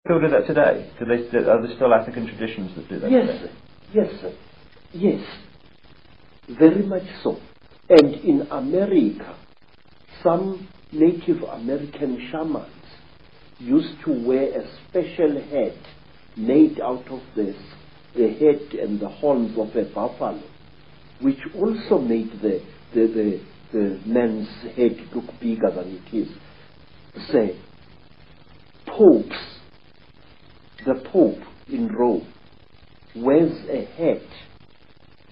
People do that today? Are there still African traditions that do that today? Yes, sir. Yes, very much so. And in America, some Native American shamans used to wear a special hat made out of the head and the horns of a buffalo, which also made the man's head look bigger than it is. Say, the Pope in Rome wears a hat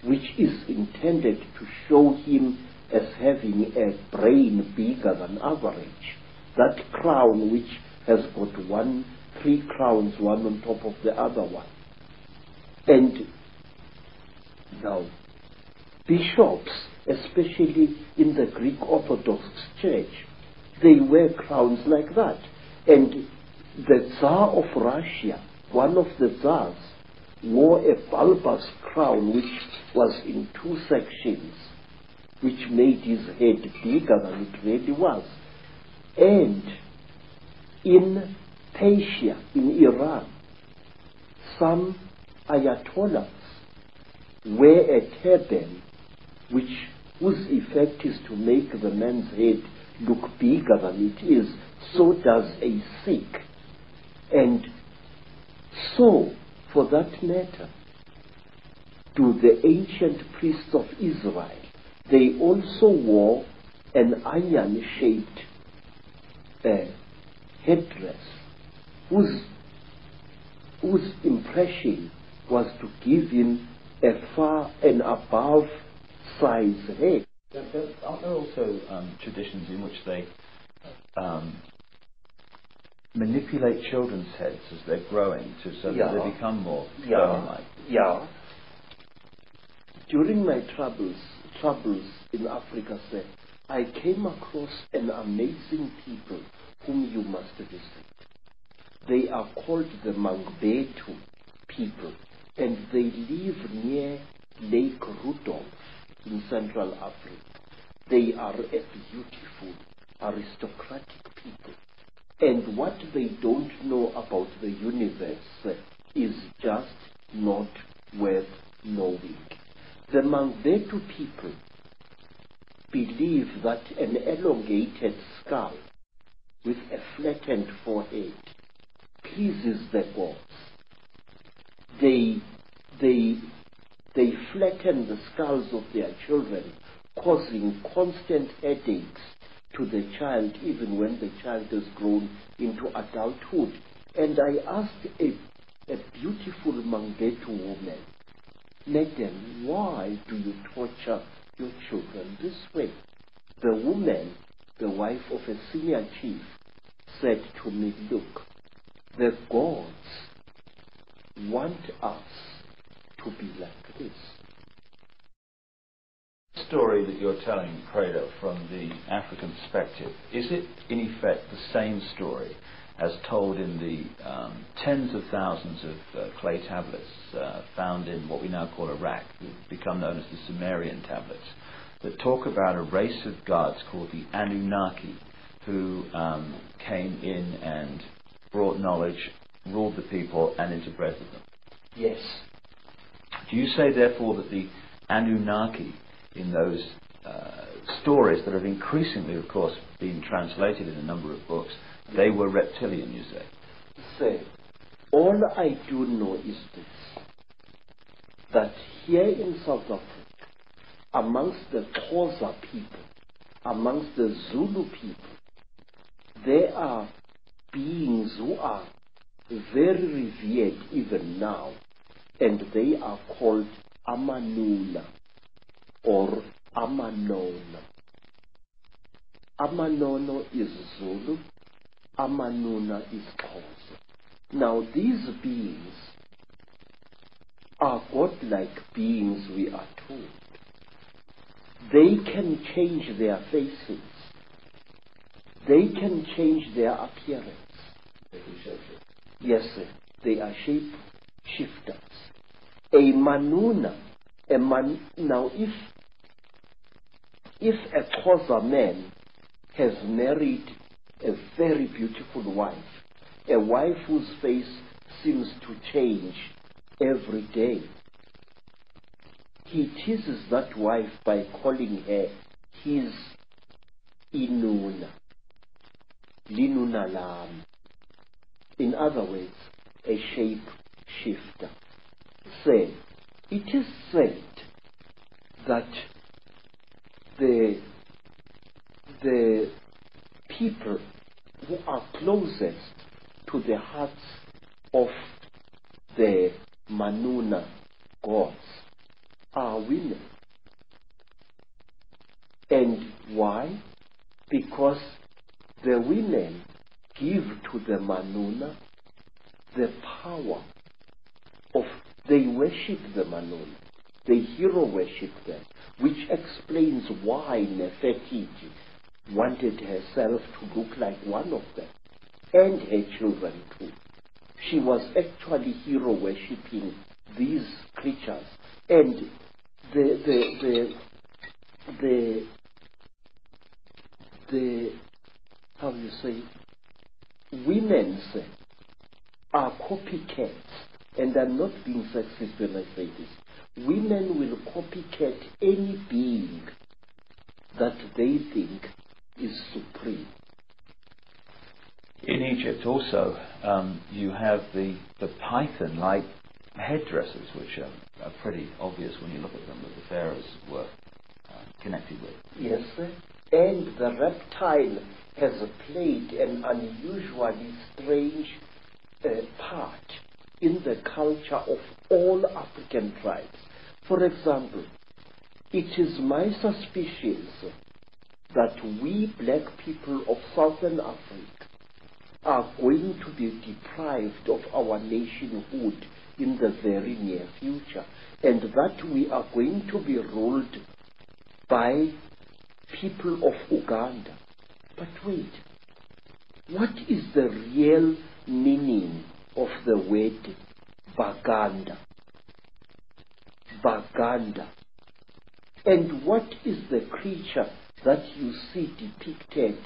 which is intended to show him as having a brain bigger than average. That crown which has got three crowns, one on top of the other one. And now, bishops, especially in the Greek Orthodox Church, they wear crowns like that. And the Tsar of Russia, one of the Tsars, wore a bulbous crown which was in two sections, which made his head bigger than it really was. And in Persia, in Iran, some ayatollahs wear a turban whose effect is to make the man's head look bigger than it is. So does a Sikh. And so, for that matter, to the ancient priests of Israel, they also wore an iron-shaped headdress, whose impression was to give him a far and above size head. Aren't there also traditions in which they manipulate children's heads as they're growing so that they become more stone-like? Yeah. During my travels in Africa, sir, I came across an amazing people whom you must visit. They are called the Mangbetu people, and they live near Lake Rudolph in Central Africa. They are a beautiful, aristocratic people. And what they don't know about the universe is just not worth knowing. The Mangbetu people believe that an elongated skull with a flattened forehead pleases the gods. They flatten the skulls of their children, causing constant headaches to the child, even when the child has grown into adulthood. And I asked a beautiful Mangbetu woman, "Madam, why do you torture your children this way?" The woman, the wife of a senior chief, said to me, "Look, the gods want us to be like this." The story that you're telling, Credo, from the African perspective, is it in effect the same story as told in the tens of thousands of clay tablets found in what we now call Iraq, who've become known as the Sumerian tablets, that talk about a race of gods called the Anunnaki, who came in and brought knowledge, ruled the people, and interbred them? Yes. Do you say, therefore, that the Anunnaki in those stories that have increasingly, of course, been translated in a number of books, they were reptilian, you say? Sir, all I do know is this, that here in South Africa, amongst the Xhosa people, amongst the Zulu people, there are beings who are very revered even now, and they are called Amanuna or Amanono. Amanono is Zulu, Amanuna is Xhosa. Now these beings are godlike beings, we are told. They can change their faces. They can change their appearance. Yes, sir. They are shape shifters. A manuna, now if a Xhosa man has married a very beautiful wife, a wife whose face seems to change every day. He teases that wife by calling her his inuna, linuna lam. In other words, a shape shifter. Say, it is said that the people who are closest to the hearts of the Manuna gods are women. And why? Because the women give to the Manuna the power of, they worship the Manuna, they hero worship them, which explains why Nefertiti wanted herself to look like one of them, and her children too. She was actually hero worshipping these creatures, and the how you say, women's are copycats, and I'm not being sexist when I say this. Women will copycat any being that they think is supreme. In Egypt also, you have the python-like headdresses, which are pretty obvious when you look at them, that the pharaohs were connected with. Yes, sir. And the reptile has played an unusually strange part in the culture of all African tribes. For example, it is my suspicion that we black people of Southern Africa are going to be deprived of our nationhood in the very near future, and that we are going to be ruled by people of Uganda. But wait, what is the real meaning of the word Baganda? Baganda. And what is the creature that you see depicted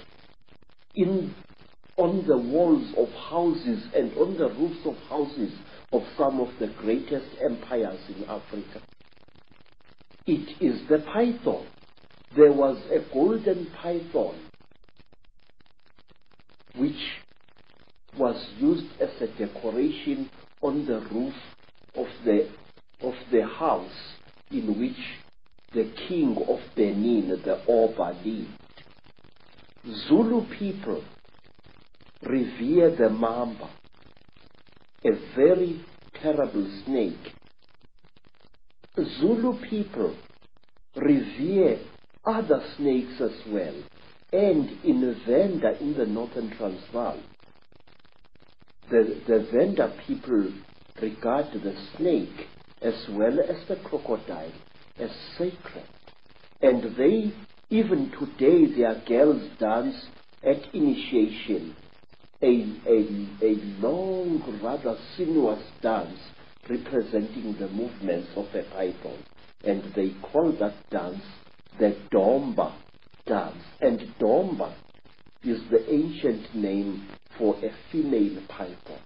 on the walls of houses and on the roofs of houses of some of the greatest empires in Africa? It is the python. There was a golden python which was used as a decoration on the roof of the house in which the king of Benin, the Oba, lived. Zulu people revere the mamba, a very terrible snake. Zulu people revere other snakes as well. And in Venda, in the northern Transvaal, the Venda people regard the snake as well as the crocodile as sacred. And they, even today, their girls dance at initiation, a long, rather sinuous dance representing the movements of a python. And they call that dance the Domba dance. And Domba is the ancient name for a female python.